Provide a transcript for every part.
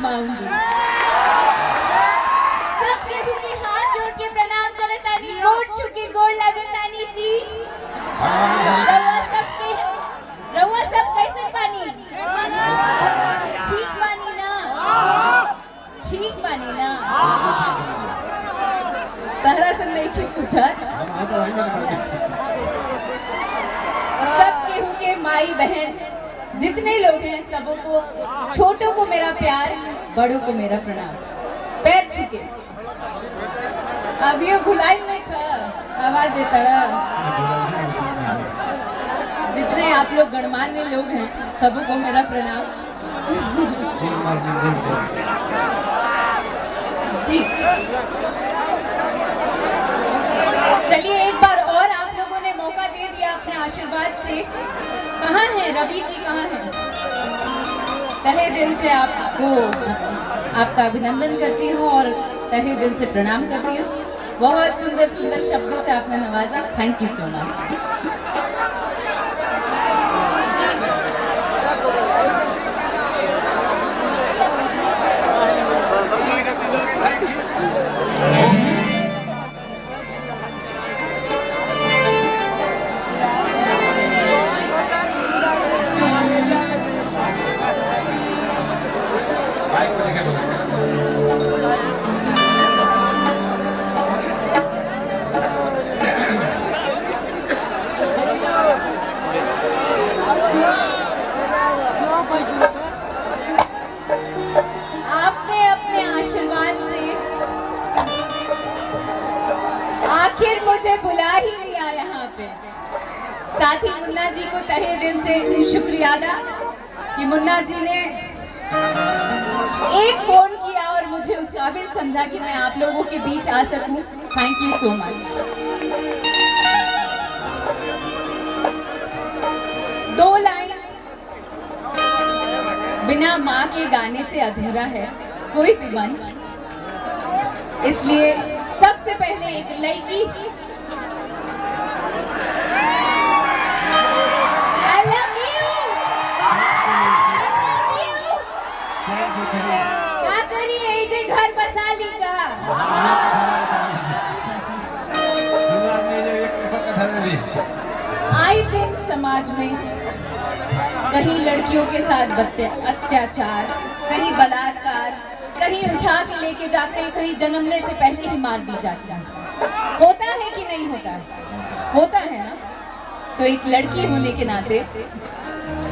आजमाऊंगी। सबके भूखे हाथ जोड़ के प्रणाम करे तानी, गोड़ छुके गोड़ लगे तानी जी। रउआ सब कैसे बानी? ठीक बानी ना? ठीक बानी ना? तहरा से नहीं पूछा। सबके हुके माई बहन जितने लोग हैं सबको, छोटों को मेरा प्यार, बड़ों को मेरा प्रणाम। पैर छुके अब ये भुलाई नहीं था, आवाज देता रहा। जितने आप लोग गणमान्य लोग हैं सबको मेरा प्रणाम जी। चलिए एक बार और आप लोगों ने मौका दे दिया अपने आशीर्वाद से। कहाँ है रवि जी, कहाँ है? तहे दिल से आपका अभिनंदन करती हूँ और तहे दिल से प्रणाम करती हूँ। बहुत सुंदर सुंदर शब्दों से आपने नवाजा, थैंक यू सो मच। आपने अपने आशीर्वाद से आखिर मुझे बुला ही लिया यहाँ पे। साथ ही मुन्ना जी को तहे दिल से शुक्रिया अदा कि मुन्ना जी ने एक फोन किया और मुझे उस काबिल समझा कि मैं आप लोगों के बीच आ सकूं। Thank you so much. दो लाइन बिना माँ के गाने से अधूरा है कोई भी मंच, इसलिए सबसे पहले एक लड़की क्या करिए जे घर बसा ली का। आए दिन समाज में कहीं लड़कियों के साथ अत्याचार, कहीं बलात्कार, कहीं उठा के लेके जाते हैं, कहीं जन्मने से पहले ही मार दी जाती है। होता है कि नहीं होता है? होता है ना। तो एक लड़की होने के नाते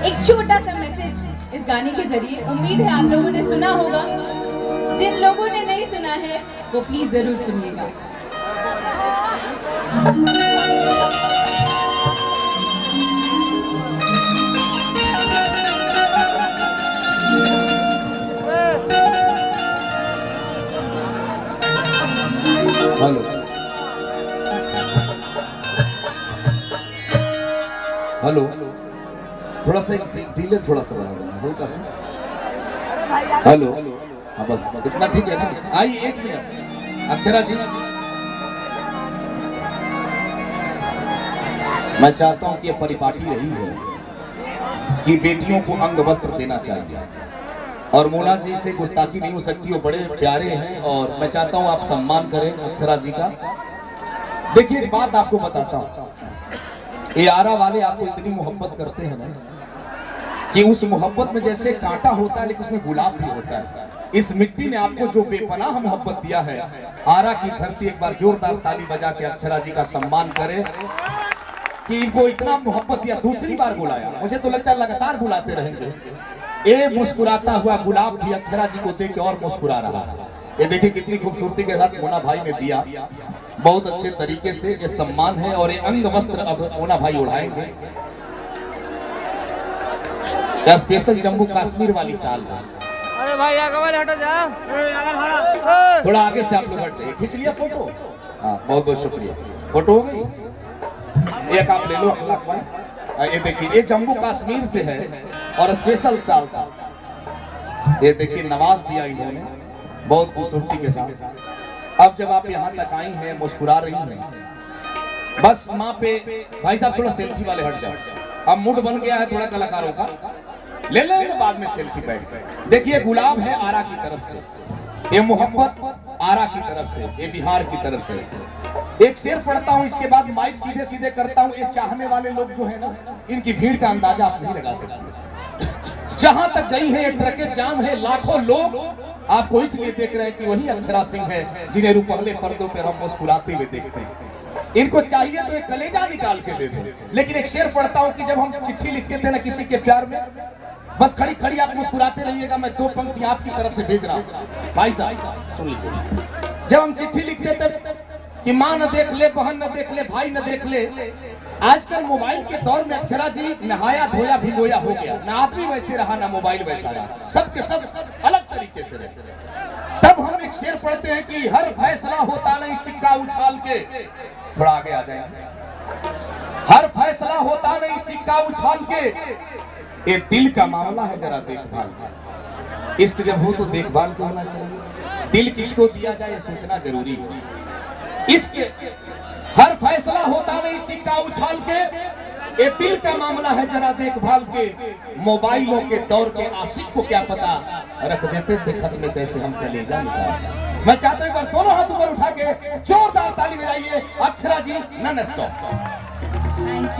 एक छोटा सा मैसेज इस गाने के जरिए, उम्मीद है आप लोगों ने सुना होगा। जिन लोगों ने नहीं सुना है वो प्लीज जरूर सुनिएगा। हेलो हेलो, थोड़ा सा डिले, थोड़ा सा बढ़ा देना हल्का सा। हेलो, हाँ बस इतना ठीक है ना। आइए एक मिनट, अक्षरा जी मैं चाहता हूं कि ये परिपाटी रही है कि बेटियों को अंग वस्त्र देना चाहिए और मोना जी से गुस्ताखी नहीं हो सकती, वो बड़े प्यारे हैं और मैं चाहता हूं आप सम्मान करें अक्षरा जी का। देखिए एक बात आपको बताता हूं, ये आरा वाले आपको इतनी मोहब्बत करते हैं ना कि उस मोहब्बत में जैसे कांटा होता है लेकिन उसमें गुलाब भी होता है। इस मिट्टी ने आपको जो बेपनाह मोहब्बत दिया है, आरा की धरती एक बार जोरदार ताली बजा के अक्षरा जी का सम्मान करे कि इनको इतना मोहब्बत दिया, दूसरी बार बुलाया। मुझे तो लगता है लगातार बुलाते रहेंगे। ये मुस्कुराता हुआ गुलाब भी अक्षरा जी को देख के और मुस्कुरा रहा है। ये देखिए कितनी खूबसूरती के साथ मोना भाई ने दिया, बहुत अच्छे तरीके से ये सम्मान है और ये अंग वस्त्र अब मोना भाई उड़ाएंगे। स्पेशल जम्मू कश्मीर वाली साल है। अरे भाई हटो जाओ, थोड़ा आगे से आप लोग हट जाइए। खींच लिया फोटो? हाँ बहुत बहुत शुक्रिया। फोटो हो गई? एक आप ले लो अगला भाई। ये देखिए ये जम्मू कश्मीर से है और स्पेशल साल था। ये देखिए नवाज दिया इन्होंने बहुत खूबसूरती के साथ। अब जब आप यहाँ तक आई हैं, मुस्कुरा रही हैं, बस माँ पे भाई साहब थोड़ा सेल्फी वाले हट जाओ। अब मूड बन गया है थोड़ा कलाकारों का, ले लेंगे बाद में सेल्फी बैठ कर। देखिए गुलाब है आरा की तरफ से, ये मोहब्बत आरा की तरफ से, ये बिहार की तरफ से। एक शेर पढ़ता हूँ, इसके बाद माइक सीधे सीधे करता हूँ। ये चाहने वाले लोग जो है ना, इनकी भीड़ का अंदाजा आप नहीं लगा सकते। जहां तक गई है ये ट्रकें जाम है, लाखों लोग आपको इसलिए देख रहे हैं कि वही अक्षरा सिंह है जिन्हें रुपहले पर्दों पर हम मुस्कुराते हुए देखते हैं। इनको चाहिए तो एक कलेजा निकाल के दे दो। लेकिन एक शेर पढ़ता हूँ कि जब हम चिट्ठी लिखते थे ना किसी के प्यार में, बस खड़ी खड़ी आप मुस्कुराते रहिएगा, मैं 2 पंक्ति आपकी तरफ से भेज रहा हूँ। भाई साहब सुन लीजिए, जब हम चिट्ठी लिखते थे कि माँ न देख ले, बहन न देख ले, भाई न देख ले, आजकल मोबाइल के दौर में अक्षरा जी नहाया धोया भिगोया हो गया, ना आदमी वैसे रहा ना मोबाइल वैसा रहा, सबके सब अलग तरीके से रहे। तब हम एक शेर पढ़ते हैं कि हर फैसला होता नहीं सिक्का उछाल के, थोड़ा आगे आ जाएंगे, हर फैसला होता नहीं सिक्का उछाल के, ये दिल का मामला है जरा देखभाल। इश्क जब हो तो देखभाल को होना चाहिए, दिल किसको दिया जाए सोचना जरूरी है। इसके हर फैसला होता नहीं सिक्का उछाल के, ये दिल का मामला है जरा देखभाल के। मोबाइलों के दौर के आशिक को क्या पता रख देते थे खत में कैसे हम कलेजा निकाल। मैं चाहता हूं एक बार दोनों हाथ ऊपर उठा के जोरदार ताली बजाइए अक्षरा जी नॉन स्टॉप।